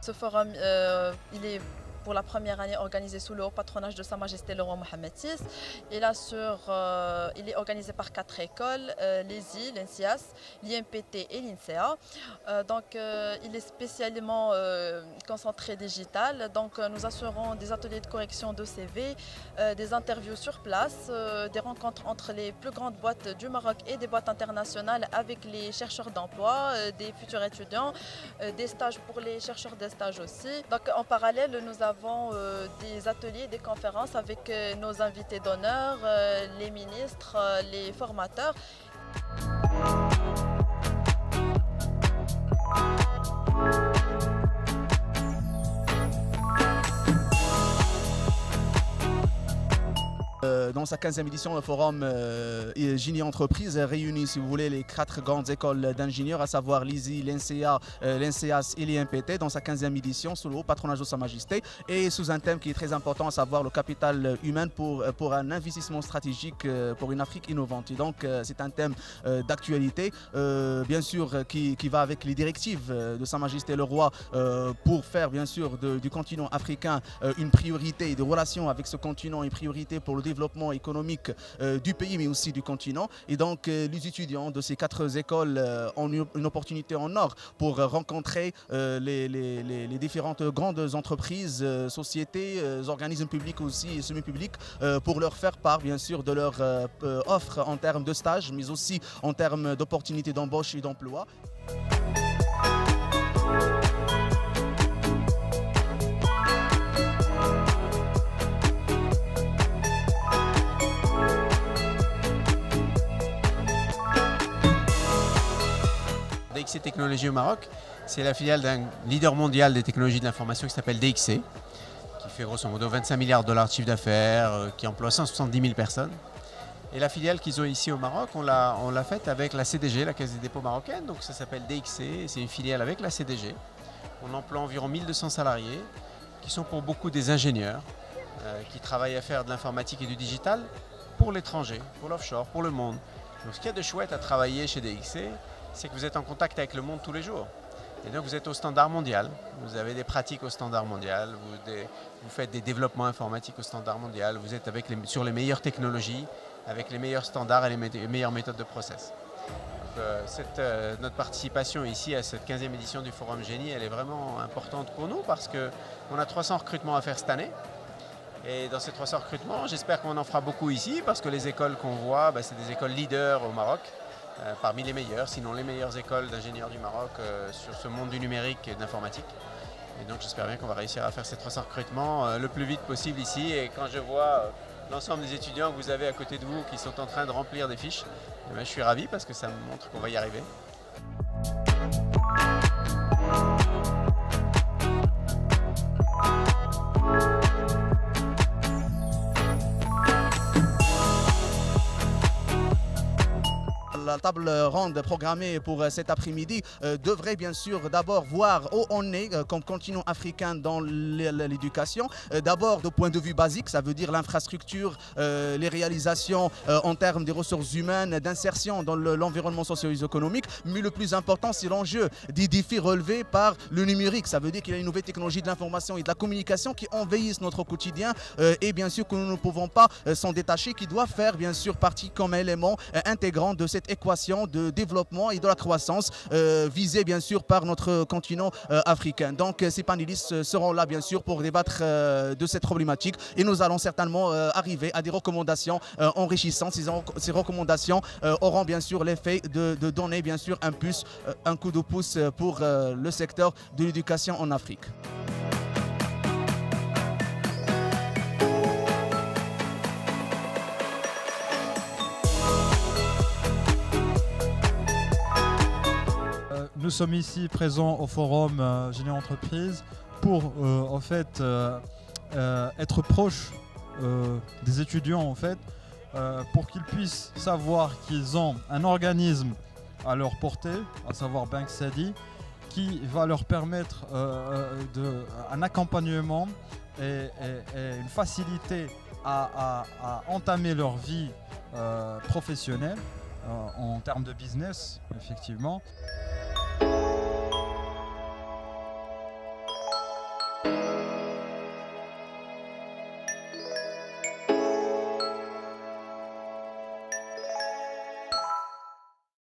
ce forum, il est pour la première année organisé sous le haut patronage de Sa Majesté le roi Mohammed VI. Et là, il est organisé par 4 écoles, l'ESI, l'ENSIAS, l'IMPT et l'INSEA. Il est spécialement concentré digital. Donc, nous assurons des ateliers de correction de CV, des interviews sur place, des rencontres entre les plus grandes boîtes du Maroc et des boîtes internationales avec les chercheurs d'emploi, des futurs étudiants, des stages pour les chercheurs de stage aussi. Donc, en parallèle, nous avons des ateliers, des conférences avec nos invités d'honneur, les ministres, les formateurs. Dans sa 15e édition, le forum Génie Entreprise réunit, si vous voulez, les 4 grandes écoles d'ingénieurs, à savoir l'ISI, l'NCA, l'NCAS et l'IMPT, dans sa 15e édition, sous le haut patronage de Sa Majesté, et sous un thème qui est très important, à savoir le capital humain pour un investissement stratégique pour une Afrique innovante. Et donc, c'est un thème d'actualité, bien sûr, qui va avec les directives de Sa Majesté le Roi pour faire, bien sûr, du continent africain une priorité, de relations avec ce continent une priorité pour le développement économique du pays mais aussi du continent. Et donc les étudiants de ces 4 écoles ont une opportunité en or pour rencontrer les différentes grandes entreprises, sociétés, organismes publics aussi et semi-publics pour leur faire part bien sûr de leur offre en termes de stage mais aussi en termes d'opportunités d'embauche et d'emploi. DXC Technologies au Maroc, c'est la filiale d'un leader mondial des technologies de l'information qui s'appelle DXC, qui fait grosso modo 25 milliards de dollars de chiffre d'affaires, qui emploie 170 000 personnes. Et la filiale qu'ils ont ici au Maroc, on l'a faite avec la CDG, la Caisse des dépôts marocaine, donc ça s'appelle DXC, c'est une filiale avec la CDG. On emploie environ 1200 salariés, qui sont pour beaucoup des ingénieurs, qui travaillent à faire de l'informatique et du digital pour l'étranger, pour l'offshore, pour le monde. Donc ce qu'il y a de chouette à travailler chez DXC, c'est que vous êtes en contact avec le monde tous les jours. Et donc vous êtes au standard mondial, vous avez des pratiques au standard mondial, vous faites des développements informatiques au standard mondial, vous êtes sur les meilleures technologies, avec les meilleurs standards et les meilleures méthodes de process. Donc, notre participation ici à cette 15e édition du Forum Génie, elle est vraiment importante pour nous parce qu'on a 300 recrutements à faire cette année. Et dans ces 300 recrutements, j'espère qu'on en fera beaucoup ici parce que les écoles qu'on voit, c'est des écoles leaders au Maroc. Parmi les meilleures, sinon les meilleures écoles d'ingénieurs du Maroc sur ce monde du numérique et de l'informatique. Et donc j'espère bien qu'on va réussir à faire ces 300 recrutements le plus vite possible ici. Et quand je vois l'ensemble des étudiants que vous avez à côté de vous qui sont en train de remplir des fiches, je suis ravi parce que ça me montre qu'on va y arriver. La table ronde programmée pour cet après-midi devrait bien sûr d'abord voir où on est comme continent africain dans l'éducation. D'abord de point de vue basique, ça veut dire l'infrastructure, les réalisations en termes des ressources humaines, d'insertion dans l'environnement socio-économique. Mais le plus important, c'est l'enjeu des défis relevés par le numérique. Ça veut dire qu'il y a une nouvelle technologie de l'information et de la communication qui envahissent notre quotidien et bien sûr que nous ne pouvons pas s'en détacher, qui doivent faire bien sûr partie comme élément intégrant de cette équation de développement et de la croissance visée bien sûr par notre continent africain. Donc ces panélistes seront là bien sûr pour débattre de cette problématique et nous allons certainement arriver à des recommandations enrichissantes. Ces recommandations auront bien sûr l'effet de donner bien sûr un coup de pouce pour le secteur de l'éducation en Afrique. Nous sommes ici présents au forum Génie Entreprise pour en fait être proche des étudiants en fait, pour qu'ils puissent savoir qu'ils ont un organisme à leur portée, à savoir Banque Saadi, qui va leur permettre un accompagnement et une facilité à entamer leur vie professionnelle en termes de business, effectivement.